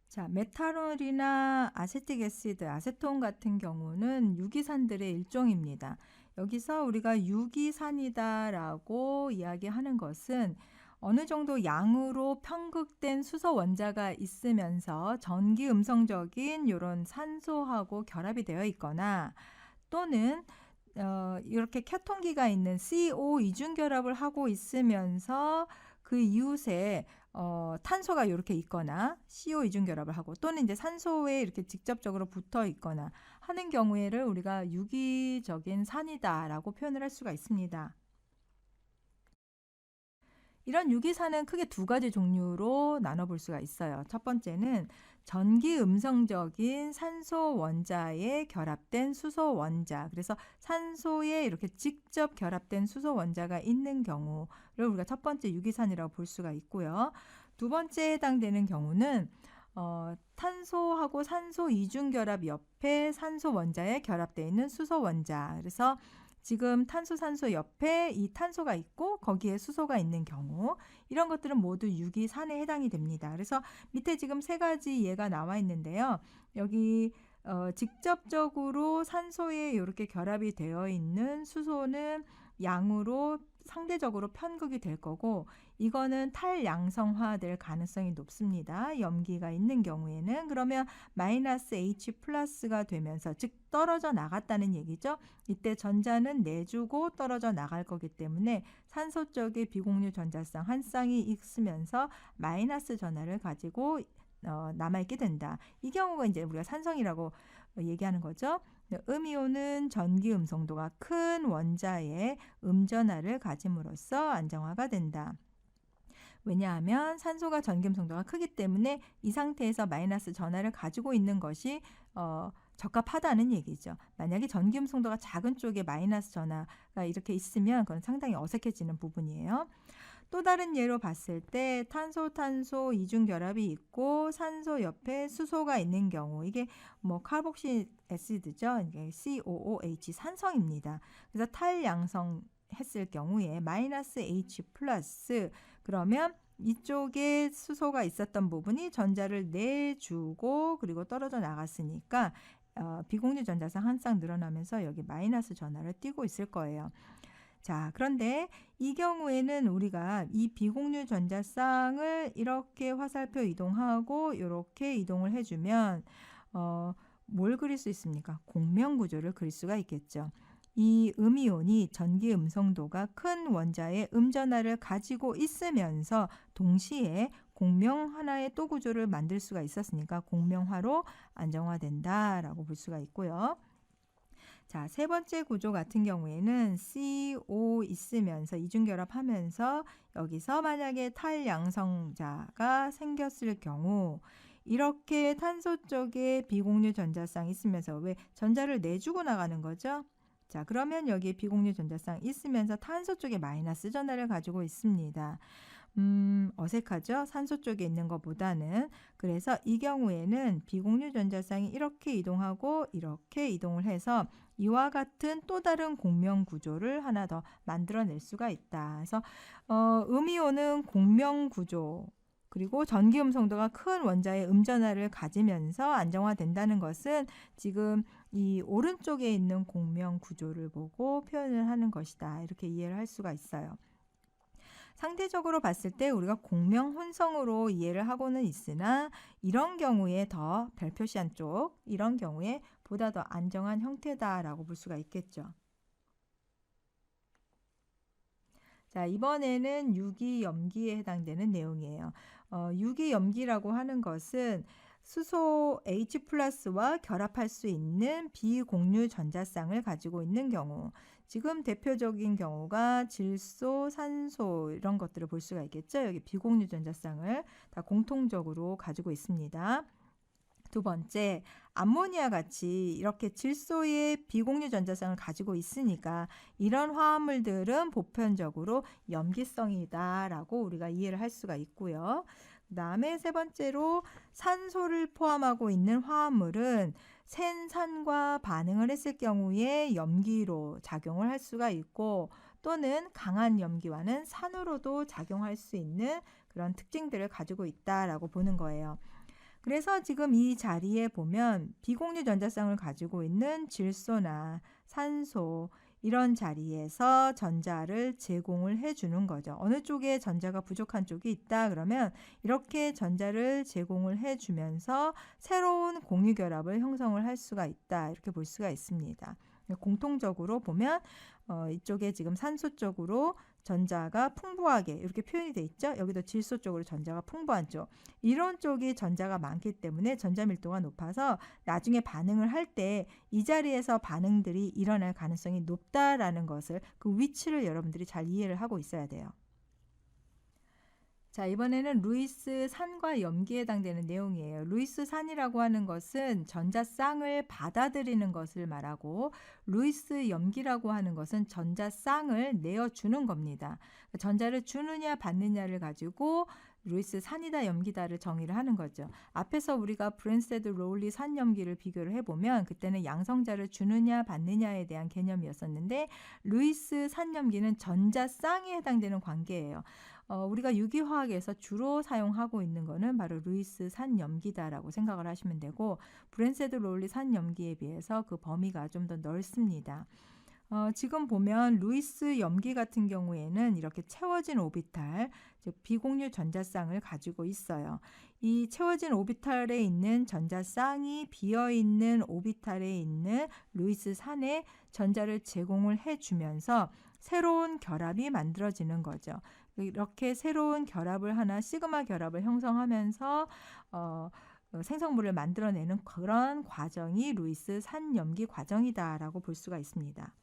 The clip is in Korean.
자, 메탄올이나 아세틱 애시드, 아세톤 같은 경우는 유기산들의 일종입니다. 여기서 우리가 유기산이다라고 이야기하는 것은 어느 정도 양으로 편극된 수소 원자가 있으면서 전기 음성적인 이런 산소하고 결합이 되어 있거나 또는 이렇게 케톤기가 있는 CO 이중 결합을 하고 있으면서 그 이웃에 탄소가 이렇게 있거나 CO 이중 결합을 하고 또는 이제 산소에 이렇게 직접적으로 붙어 있거나 하는 경우에를 우리가 유기적인 산이다라고 표현을 할 수가 있습니다. 이런 유기산은 크게 두 가지 종류로 나눠볼 수가 있어요. 첫 번째는 전기 음성적인 산소 원자에 결합된 수소 원자. 그래서 산소에 이렇게 직접 결합된 수소 원자가 있는 경우를 우리가 첫 번째 유기산이라고 볼 수가 있고요. 두 번째에 해당되는 경우는 탄소하고 산소 이중 결합 옆에 산소 원자에 결합되어 있는 수소 원자. 그래서 지금 탄소, 산소 옆에 이 탄소가 있고 거기에 수소가 있는 경우 이런 것들은 모두 유기산에 해당이 됩니다. 그래서 밑에 지금 세 가지 예가 나와 있는데요. 여기 직접적으로 산소에 이렇게 결합이 되어 있는 수소는 양으로 상대적으로 편극이 될 거고 이거는 탈양성화될 가능성이 높습니다. 염기가 있는 경우에는 그러면 마이너스 H 플러스가 되면서 즉 떨어져 나갔다는 얘기죠. 이때 전자는 내주고 떨어져 나갈 거기 때문에 산소 쪽에 비공유 전자쌍 한 쌍이 있으면서 마이너스 전하를 가지고 남아있게 된다. 이 경우가 이제 우리가 산성이라고 얘기하는 거죠. 음이온은 전기 음성도가 큰 원자의 음전하를 가짐으로써 안정화가 된다. 왜냐하면 산소가 전기 음성도가 크기 때문에 이 상태에서 마이너스 전하를 가지고 있는 것이 적합하다는 얘기죠. 만약에 전기 음성도가 작은 쪽에 마이너스 전하가 이렇게 있으면 그건 상당히 어색해지는 부분이에요. 또 다른 예로 봤을 때 탄소 이중 결합이 있고 산소 옆에 수소가 있는 경우 이게 뭐 카복실 애시드죠. 이게 COOH 산성입니다. 그래서 탈양성 했을 경우에 마이너스 H 플러스 그러면 이쪽에 수소가 있었던 부분이 전자를 내주고 그리고 떨어져 나갔으니까 비공유 전자쌍 한 쌍 늘어나면서 여기 마이너스 전하를 띄고 있을 거예요. 자, 그런데 이 경우에는 우리가 이 비공유 전자쌍을 이렇게 화살표 이동하고 이렇게 이동을 해주면 뭘 그릴 수 있습니까? 공명 구조를 그릴 수가 있겠죠. 이 음이온이 전기 음성도가 큰 원자의 음전하를 가지고 있으면서 동시에 공명 하나의 또 구조를 만들 수가 있었으니까 공명화로 안정화된다라고 볼 수가 있고요. 자, 세 번째 구조 같은 경우에는 CO 있으면서 이중결합하면서 여기서 만약에 탈양성자가 생겼을 경우 이렇게 탄소 쪽에 비공유 전자쌍 있으면서 왜 전자를 내주고 나가는 거죠? 자, 그러면 여기에 비공유 전자쌍 있으면서 탄소 쪽에 마이너스 전하를 가지고 있습니다. 어색하죠? 산소 쪽에 있는 것보다는. 그래서 이 경우에는 비공유 전자쌍이 이렇게 이동하고 이렇게 이동을 해서 이와 같은 또 다른 공명 구조를 하나 더 만들어낼 수가 있다. 그래서 음이온은 공명 구조 그리고 전기 음성도가 큰 원자의 음전하를 가지면서 안정화된다는 것은 지금 이 오른쪽에 있는 공명 구조를 보고 표현을 하는 것이다. 이렇게 이해를 할 수가 있어요. 상대적으로 봤을 때 우리가 공명 혼성으로 이해를 하고는 있으나 이런 경우에 더 별 표시한 쪽 이런 경우에 보다 더 안정한 형태다라고 볼 수가 있겠죠. 자, 이번에는 유기염기에 해당되는 내용이에요. 유기염기라고 하는 것은 수소 H 플러스와 결합할 수 있는 비공유 전자쌍을 가지고 있는 경우 지금 대표적인 경우가 질소, 산소 이런 것들을 볼 수가 있겠죠. 여기 비공유 전자쌍을 다 공통적으로 가지고 있습니다. 두 번째, 암모니아 같이 이렇게 질소의 비공유 전자쌍을 가지고 있으니까 이런 화합물들은 보편적으로 염기성이다라고 우리가 이해를 할 수가 있고요. 그 다음에 세 번째로 산소를 포함하고 있는 화합물은 센산과 반응을 했을 경우에 염기로 작용을 할 수가 있고 또는 강한 염기와는 산으로도 작용할 수 있는 그런 특징들을 가지고 있다라고 보는 거예요. 그래서 지금 이 자리에 보면 비공유 전자쌍을 가지고 있는 질소나 산소 이런 자리에서 전자를 제공을 해주는 거죠. 어느 쪽에 전자가 부족한 쪽이 있다 그러면 이렇게 전자를 제공을 해주면서 새로운 공유 결합을 형성을 할 수가 있다 이렇게 볼 수가 있습니다. 공통적으로 보면 이쪽에 지금 산소 쪽으로 전자가 풍부하게 이렇게 표현이 돼 있죠. 여기도 질소 쪽으로 전자가 풍부한 쪽. 이런 쪽이 전자가 많기 때문에 전자 밀도가 높아서 나중에 반응을 할 때 이 자리에서 반응들이 일어날 가능성이 높다라는 것을 그 위치를 여러분들이 잘 이해를 하고 있어야 돼요. 자, 이번에는 루이스 산과 염기에 해당되는 내용이에요. 루이스 산이라고 하는 것은 전자쌍을 받아들이는 것을 말하고 루이스 염기라고 하는 것은 전자쌍을 내어주는 겁니다. 전자를 주느냐 받느냐를 가지고 루이스 산이다 염기다를 정의를 하는 거죠. 앞에서 우리가 브랜세드 로울리 산 염기를 비교를 해보면 그때는 양성자를 주느냐 받느냐에 대한 개념이었었는데 루이스 산 염기는 전자쌍에 해당되는 관계예요. 우리가 유기화학에서 주로 사용하고 있는 거는 바로 루이스 산염기다라고 생각을 하시면 되고 브랜세드 로울리 산염기에 비해서 그 범위가 좀 더 넓습니다. 지금 보면 루이스 염기 같은 경우에는 이렇게 채워진 오비탈, 즉 비공유 전자쌍을 가지고 있어요. 이 채워진 오비탈에 있는 전자쌍이 비어있는 오비탈에 있는 루이스 산에 전자를 제공을 해주면서 새로운 결합이 만들어지는 거죠. 이렇게 새로운 결합을 하나 시그마 결합을 형성하면서 생성물을 만들어내는 그런 과정이 루이스 산염기 과정이다라고 볼 수가 있습니다.